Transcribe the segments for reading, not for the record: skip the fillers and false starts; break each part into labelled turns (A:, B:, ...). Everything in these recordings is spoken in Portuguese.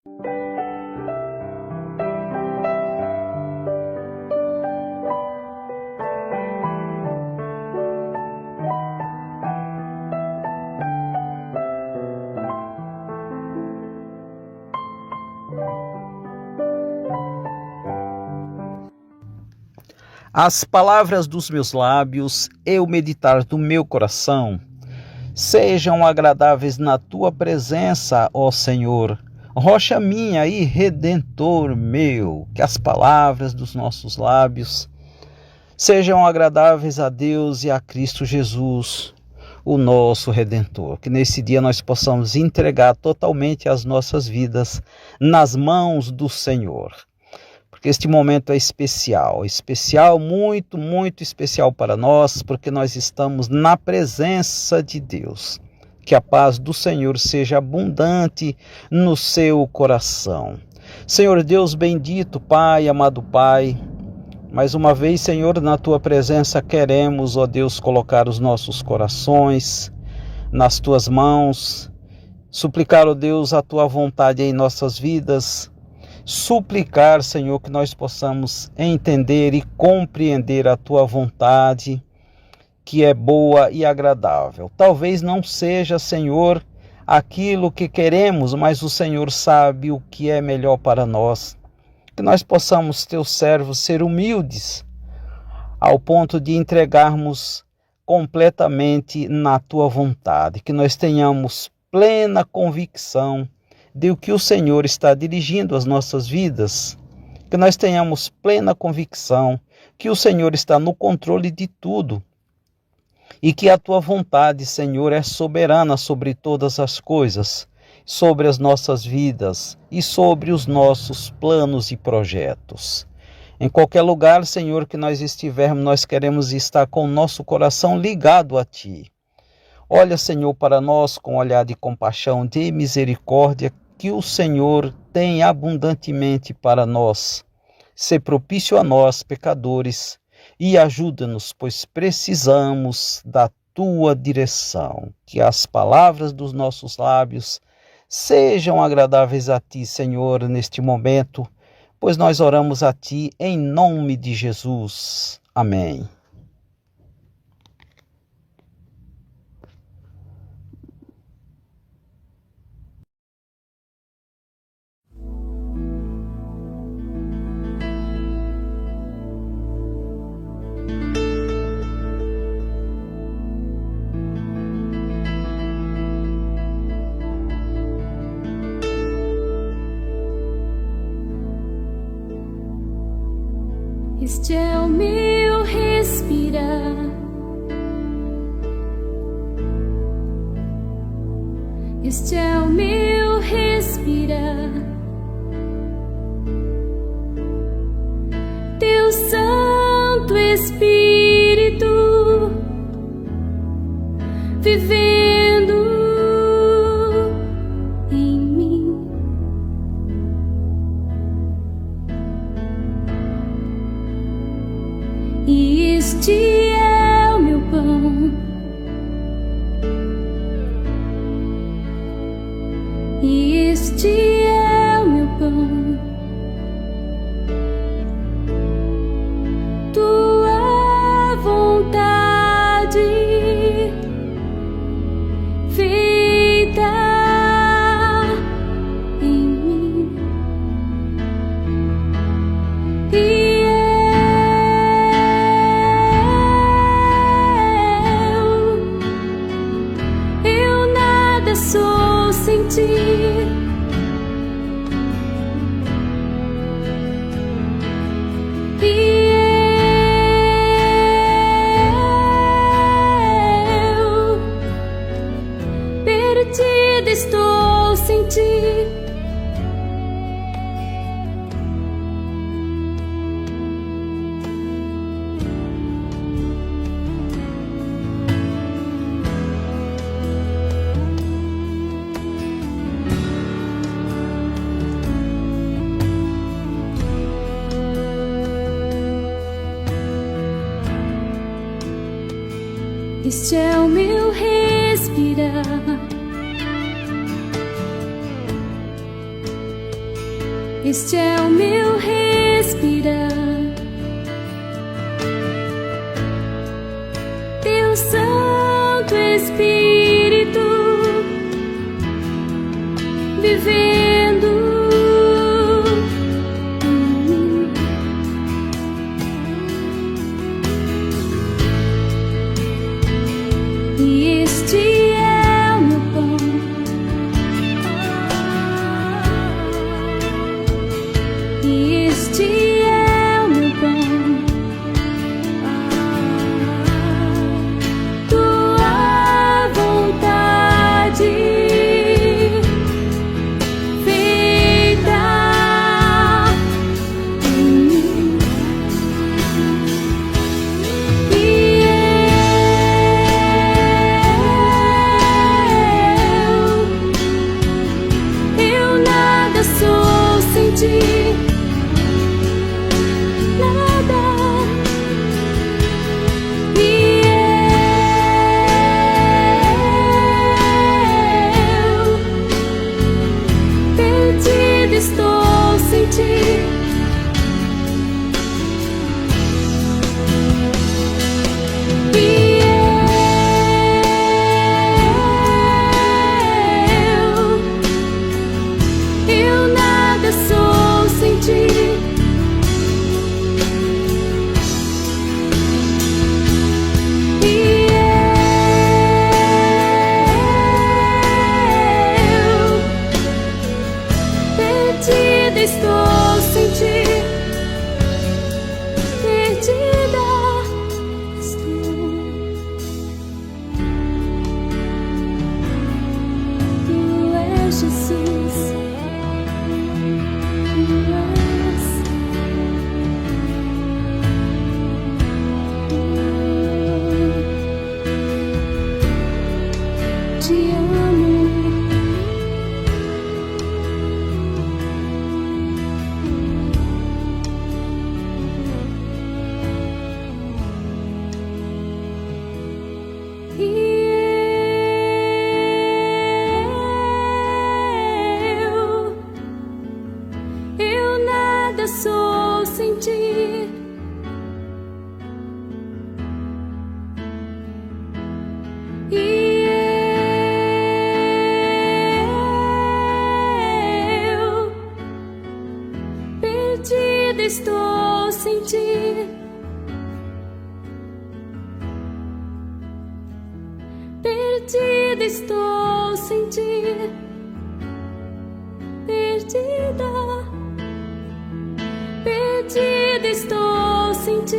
A: As palavras dos meus lábios e o meditar do meu coração sejam agradáveis na tua presença, ó Senhor, rocha minha e redentor meu. Que as palavras dos nossos lábios sejam agradáveis a Deus e a Cristo Jesus, o nosso Redentor. Que nesse dia nós possamos entregar totalmente as nossas vidas nas mãos do Senhor. Porque este momento é especial, muito, muito especial para nós, porque nós estamos na presença de Deus. Que a paz do Senhor seja abundante no seu coração. Senhor Deus bendito, Pai, amado Pai, mais uma vez, Senhor, na tua presença queremos, ó Deus, colocar os nossos corações nas tuas mãos, suplicar, ó Deus, a tua vontade em nossas vidas, suplicar, Senhor, que nós possamos entender e compreender a tua vontade, que é boa e agradável. Talvez não seja, Senhor, aquilo que queremos, mas o Senhor sabe o que é melhor para nós. Que nós possamos, teus servos, ser humildes ao ponto de entregarmos completamente na tua vontade. Que nós tenhamos plena convicção de que o Senhor está dirigindo as nossas vidas, que nós tenhamos plena convicção que o Senhor está no controle de tudo e que a tua vontade, Senhor, é soberana sobre todas as coisas, sobre as nossas vidas e sobre os nossos planos e projetos. Em qualquer lugar, Senhor, que nós estivermos, nós queremos estar com o nosso coração ligado a Ti. Olha, Senhor, para nós com um olhar de compaixão, de misericórdia, que o Senhor tem abundantemente para nós. Ser propício a nós, pecadores, e ajuda-nos, pois precisamos da tua direção. Que as palavras dos nossos lábios sejam agradáveis a ti, Senhor, neste momento, pois nós oramos a ti em nome de Jesus. Amém.
B: Este é o meu respirar, este é o meu respirar. Teu Santo Espírito vivendo em mim. E este é o meu pão, e este é o meu pão. Tua vontade feita em mim. E eu nada sou sem ti. Perdida estou sem ti. Este é o meu respirar, Este é o meu respirar. Teu Santo Espírito vivendo em mim. E este é o meu pão. E este é o meu pão. Tua vontade feita em mim. E eu nada sou sem ti. Estou sem ti. E eu nada sou sem ti. E perdida estou sem ti. Perdida estou. Tu és Jesus. Tu és. Te amo. Eu nada sou sem ti. E eu perdida estou sem ti. Perdida estou sem ti. Perdida. Perdida estou sem ti.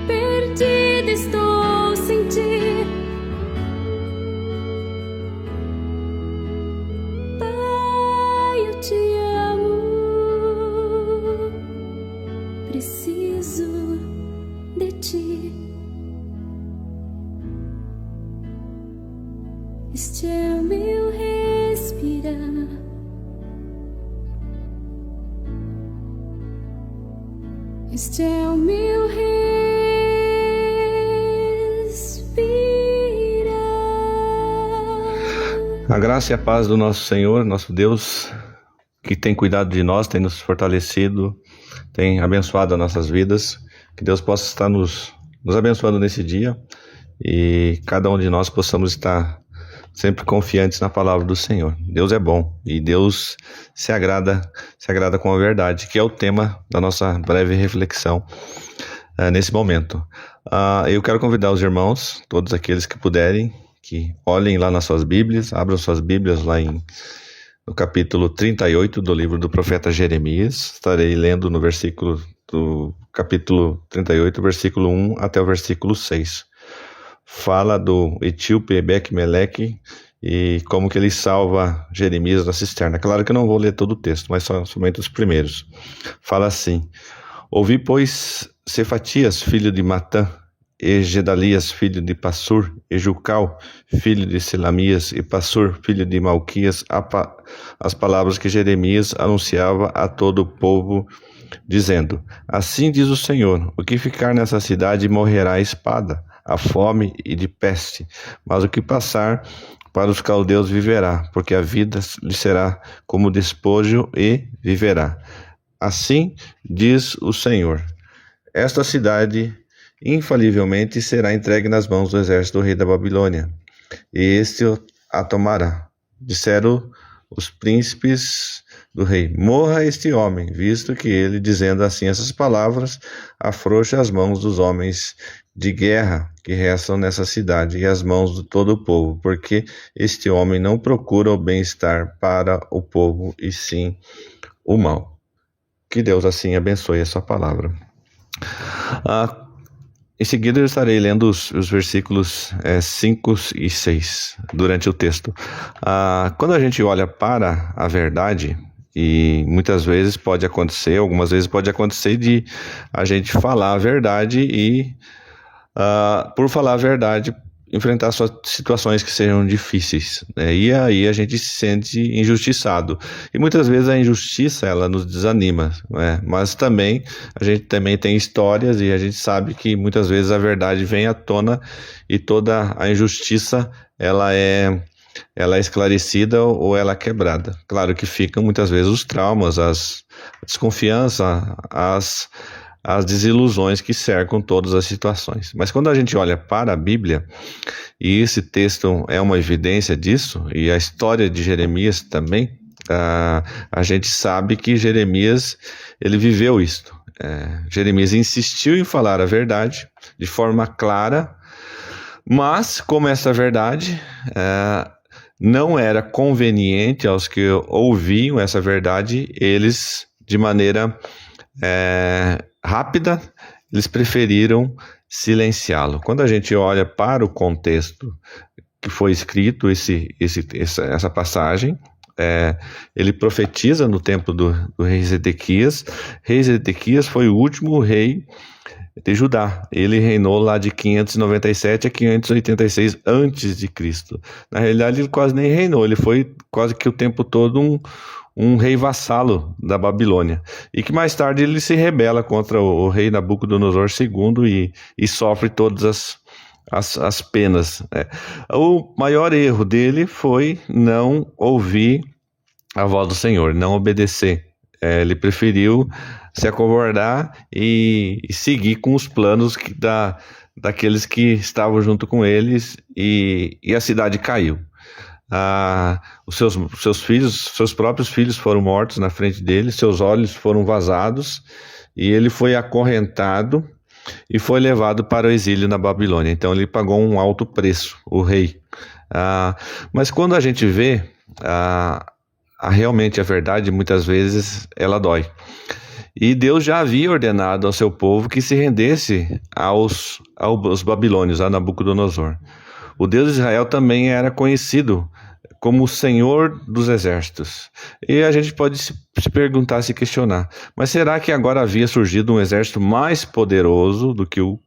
B: Perdida estou sem ti. Pai, eu te amo. Preciso de ti. Este é o meu respirar. Este é o meu respirar.
C: A graça e a paz do nosso Senhor, nosso Deus, que tem cuidado de nós, tem nos fortalecido, tem abençoado as nossas vidas. Que Deus possa estar nos abençoando nesse dia e cada um de nós possamos estar sempre confiantes na palavra do Senhor. Deus é bom e Deus se agrada com a verdade, que é o tema da nossa breve reflexão nesse momento. Eu quero convidar os irmãos, todos aqueles que puderem, que olhem lá nas suas Bíblias, abram suas Bíblias lá no capítulo 38 do livro do profeta Jeremias. Estarei lendo no versículo do capítulo 38, versículo 1 até o versículo 6. Fala do etíope Ebed-Meleque e como que ele salva Jeremias da cisterna. Claro que eu não vou ler todo o texto, mas somente os primeiros. Fala assim: ouvi, pois, Cefatias, filho de Matã, e Gedalias, filho de Passur, e Jucal, filho de Selamias, e Passur, filho de Malquias, as palavras que Jeremias anunciava a todo o povo, dizendo: assim diz o Senhor, o que ficar nessa cidade morrerá a espada. a fome e de peste, mas o que passar para os caldeus viverá, porque a vida lhe será como despojo e viverá. Assim diz o Senhor: esta cidade infalivelmente será entregue nas mãos do exército do rei da Babilônia, e este a tomará. Disseram os príncipes do rei: morra este homem, visto que ele, dizendo assim essas palavras, afrouxa as mãos dos homens de guerra que restam nessa cidade e as mãos de todo o povo, porque este homem não procura o bem-estar para o povo, e sim o mal. Que Deus assim abençoe a sua palavra. Em seguida eu estarei lendo os versículos 5 e 6 durante o texto. Quando a gente olha para a verdade, e muitas vezes pode acontecer, algumas vezes pode acontecer de a gente falar a verdade e, por falar a verdade, enfrentar situações que sejam difíceis, né? E aí a gente se sente injustiçado. E muitas vezes a injustiça, ela nos desanima, né? Mas também, a gente também tem histórias e a gente sabe que muitas vezes a verdade vem à tona e toda a injustiça, ela é esclarecida ou ela é quebrada. Claro que ficam muitas vezes os traumas, a desconfiança, as desilusões que cercam todas as situações. Mas quando a gente olha para a Bíblia, e esse texto é uma evidência disso, e a história de Jeremias também, a gente sabe que Jeremias, ele viveu isto. Jeremias insistiu em falar a verdade de forma clara, mas como essa verdade não era conveniente aos que ouviam essa verdade, eles, de maneira rápida, eles preferiram silenciá-lo. Quando a gente olha para o contexto que foi escrito essa passagem, ele profetiza no tempo do rei Zedequias. Rei Zedequias foi o último rei de Judá. Ele reinou lá de 597 a 586 antes de Cristo. Na realidade, ele quase nem reinou, ele foi quase que o tempo todo um rei vassalo da Babilônia, e que mais tarde ele se rebela contra o rei Nabucodonosor II e sofre todas as penas. O maior erro dele foi não ouvir a voz do Senhor, não obedecer. Ele preferiu se acovardar e seguir com os planos daqueles que estavam junto com eles, e a cidade caiu. Os seus próprios filhos foram mortos na frente dele, seus olhos foram vazados, e ele foi acorrentado e foi levado para o exílio na Babilônia. Então ele pagou um alto preço, o rei. Mas quando a gente vê realmente a verdade, muitas vezes ela dói. E Deus já havia ordenado ao seu povo que se rendesse aos babilônios, a Nabucodonosor. O Deus de Israel também era conhecido como o Senhor dos Exércitos. E a gente pode se perguntar, se questionar, mas será que agora havia surgido um exército mais poderoso do que o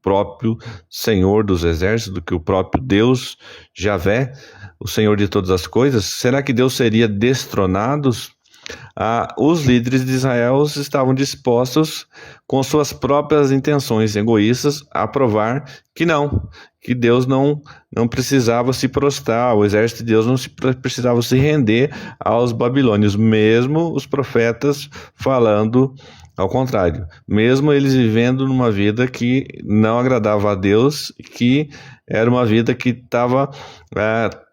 C: próprio Senhor dos Exércitos, do que o próprio Deus, Javé, o Senhor de todas as coisas? Será que Deus seria destronado? Os líderes de Israel estavam dispostos, com suas próprias intenções egoístas, a provar que Deus não precisava se prostrar, o exército de Deus não precisava se render aos babilônios, mesmo os profetas falando ao contrário, mesmo eles vivendo numa vida que não agradava a Deus, que era uma vida que estava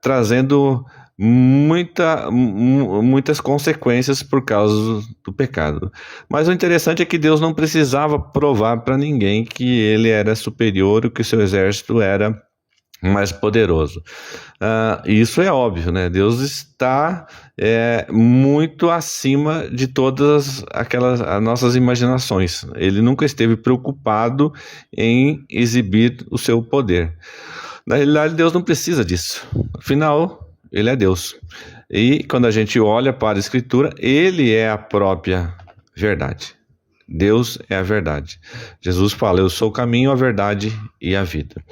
C: trazendo muitas consequências por causa do pecado. Mas o interessante é que Deus não precisava provar para ninguém que ele era superior, que o seu exército era mais poderoso. Isso é óbvio, né? Deus está muito acima de todas as nossas imaginações. Ele nunca esteve preocupado em exibir o seu poder. Na realidade, Deus não precisa disso. Afinal, ele é Deus. E quando a gente olha para a Escritura, ele é a própria verdade. Deus é a verdade. Jesus fala: eu sou o caminho, a verdade e a vida.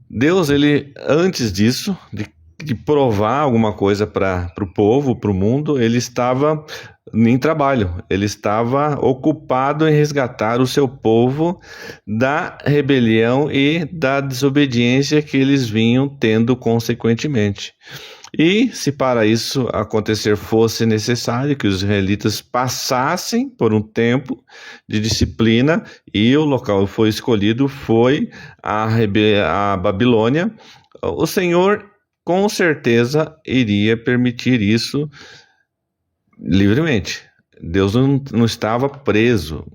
C: Deus, ele, antes disso, de provar alguma coisa para o povo, para o mundo, ele estava em trabalho, ele estava ocupado em resgatar o seu povo da rebelião e da desobediência que eles vinham tendo consequentemente. E se para isso acontecer fosse necessário que os israelitas passassem por um tempo de disciplina, e o local foi escolhido foi a Babilônia, o Senhor com certeza iria permitir isso livremente. Deus não estava preso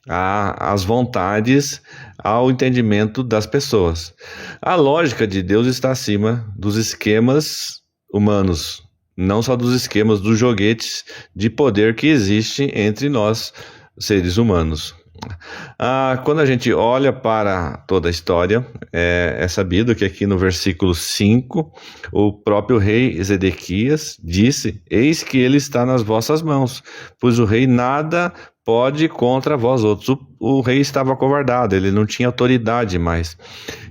C: às vontades, ao entendimento das pessoas. A lógica de Deus está acima dos esquemas humanos, não só dos esquemas, dos joguetes de poder que existem entre nós, seres humanos. Quando a gente olha para toda a história, é sabido que aqui no versículo 5, o próprio rei Zedequias disse: eis que ele está nas vossas mãos, pois o rei nada pode contra vós outros. O rei estava acovardado, ele não tinha autoridade mais.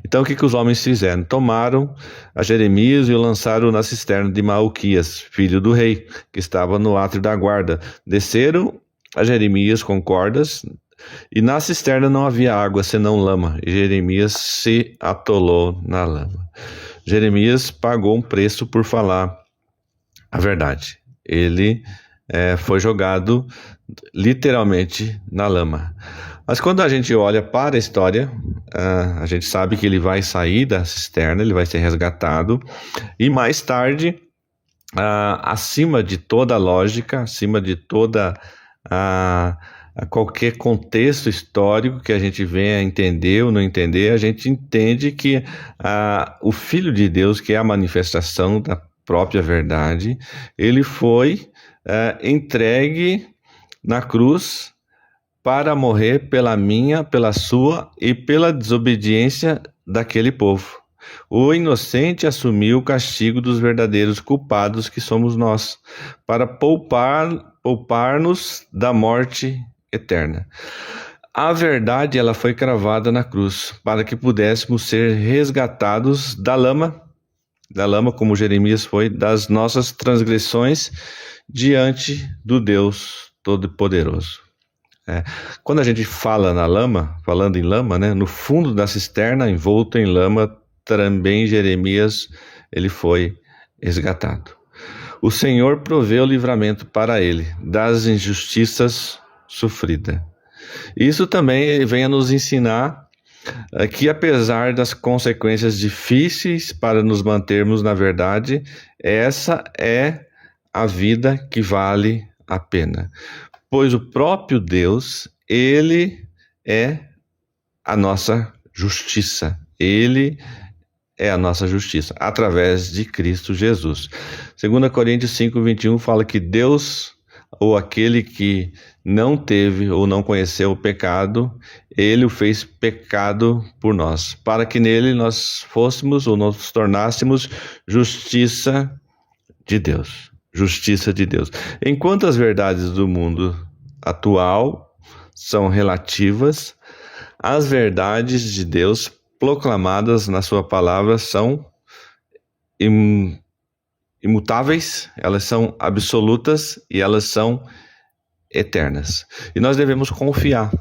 C: Então o que os homens fizeram? Tomaram a Jeremias e o lançaram na cisterna de Malquias, filho do rei, que estava no átrio da guarda. Desceram a Jeremias com cordas, e na cisterna não havia água, senão lama, e Jeremias se atolou na lama. Jeremias pagou um preço por falar a verdade. Ele foi jogado literalmente na lama. Mas quando a gente olha para a história, a gente sabe que ele vai sair da cisterna, ele vai ser resgatado, e mais tarde, acima de toda a lógica, acima de toda a qualquer contexto histórico que a gente venha entender ou não entender, a gente entende que o Filho de Deus, que é a manifestação da própria verdade, ele foi entregue na cruz para morrer pela minha, pela sua e pela desobediência daquele povo. O inocente assumiu o castigo dos verdadeiros culpados, que somos nós, para poupar-nos da morte eterna. A verdade, ela foi cravada na cruz para que pudéssemos ser resgatados da lama, como Jeremias foi, das nossas transgressões diante do Deus Todo-Poderoso. Quando a gente fala na lama, falando em lama, no fundo da cisterna, envolto em lama, também Jeremias, ele foi resgatado. O Senhor proveu livramento para ele das injustiças sofridas. Isso também vem a nos ensinar que, apesar das consequências difíceis para nos mantermos na verdade, essa é a vida que vale a pena. Pois o próprio Deus, ele é a nossa justiça. Ele é a nossa justiça, através de Cristo Jesus. 2 Coríntios 5:21 fala que Deus, ou aquele que não teve ou não conheceu o pecado, ele o fez pecado por nós, para que nele nós fôssemos ou nos tornássemos justiça de Deus. Justiça de Deus. Enquanto as verdades do mundo atual são relativas, as verdades de Deus proclamadas na sua palavra são imutáveis, elas são absolutas e elas são eternas. E nós devemos confiar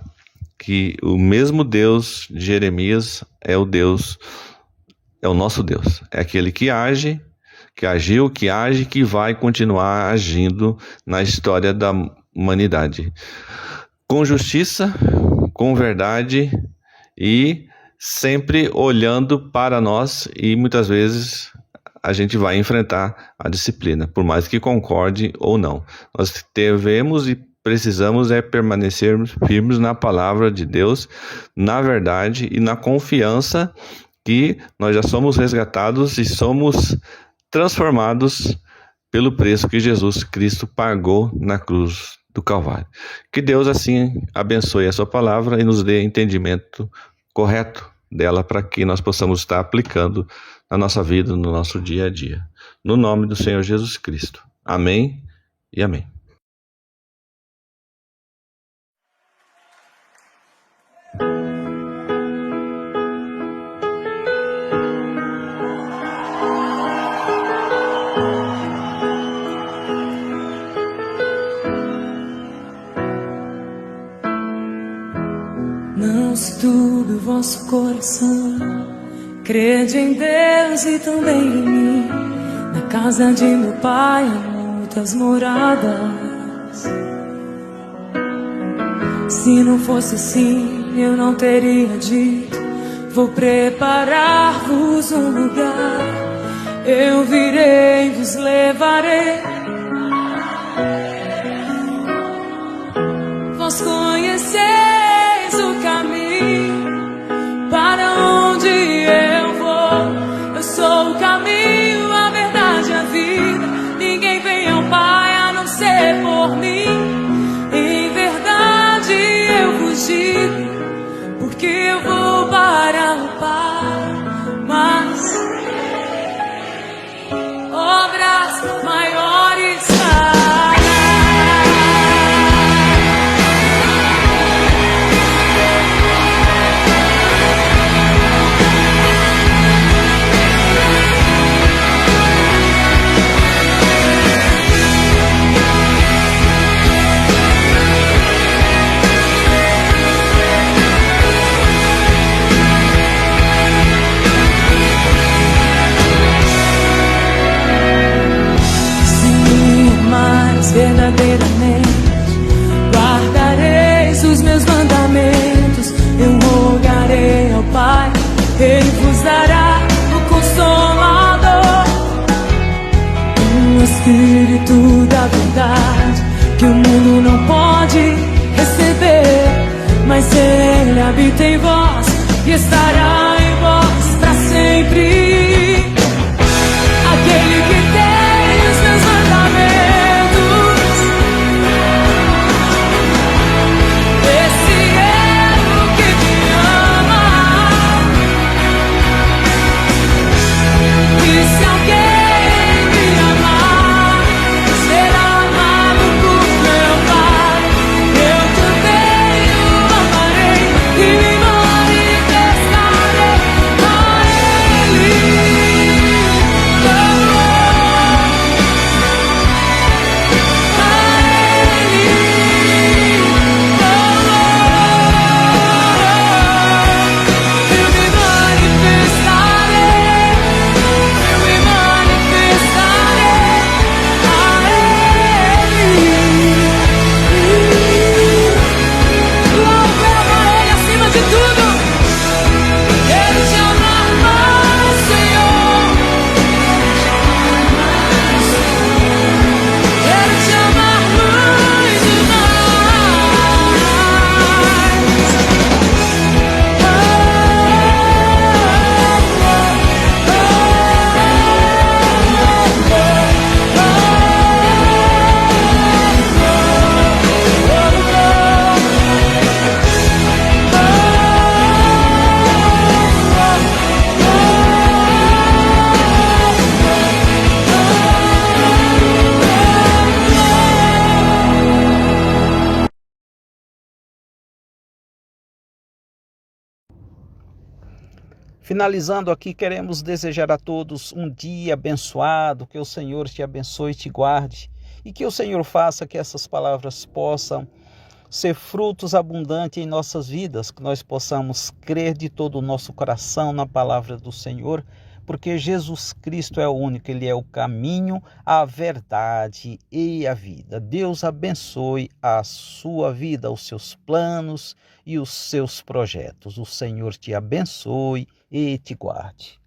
C: que o mesmo Deus de Jeremias é o nosso Deus. É aquele que age, que agiu, que age, que vai continuar agindo na história da humanidade. Com justiça, com verdade e sempre olhando para nós, e muitas vezes a gente vai enfrentar a disciplina, por mais que concorde ou não. Nós devemos e precisamos permanecer firmes na palavra de Deus, na verdade e na confiança que nós já somos resgatados e somos transformados pelo preço que Jesus Cristo pagou na cruz do Calvário. Que Deus assim abençoe a sua palavra e nos dê entendimento correto dela, para que nós possamos estar aplicando na nossa vida, no nosso dia a dia. No nome do Senhor Jesus Cristo. Amém e amém.
D: nosso coração. Crede em Deus e também em mim. Na casa de meu pai há muitas moradas. Se não fosse assim, eu não teria dito: vou preparar-vos um lugar. Eu virei, vos levarei. Vós conheceis o caminho para onde eu vou. Eu sou o caminho, a verdade e a vida. Ninguém vem ao Pai a não ser por mim. Em verdade eu vos digo, porque eu vou para o Pai. Mas obras maiores fará. Verdadeiramente guardareis os meus mandamentos. Eu rogarei ao Pai, Ele vos dará o Consolador, o Espírito da verdade, que o mundo não pode receber, mas Ele habita em vós e estará em vós para sempre. Aquele que tem os meus mandamentos,
A: Finalizando aqui, queremos desejar a todos um dia abençoado, que o Senhor te abençoe e te guarde, e que o Senhor faça que essas palavras possam ser frutos abundantes em nossas vidas, que nós possamos crer de todo o nosso coração na palavra do Senhor, porque Jesus Cristo é o único, Ele é o caminho, a verdade e a vida. Deus abençoe a sua vida, os seus planos e os seus projetos. O Senhor te abençoe e te guarde.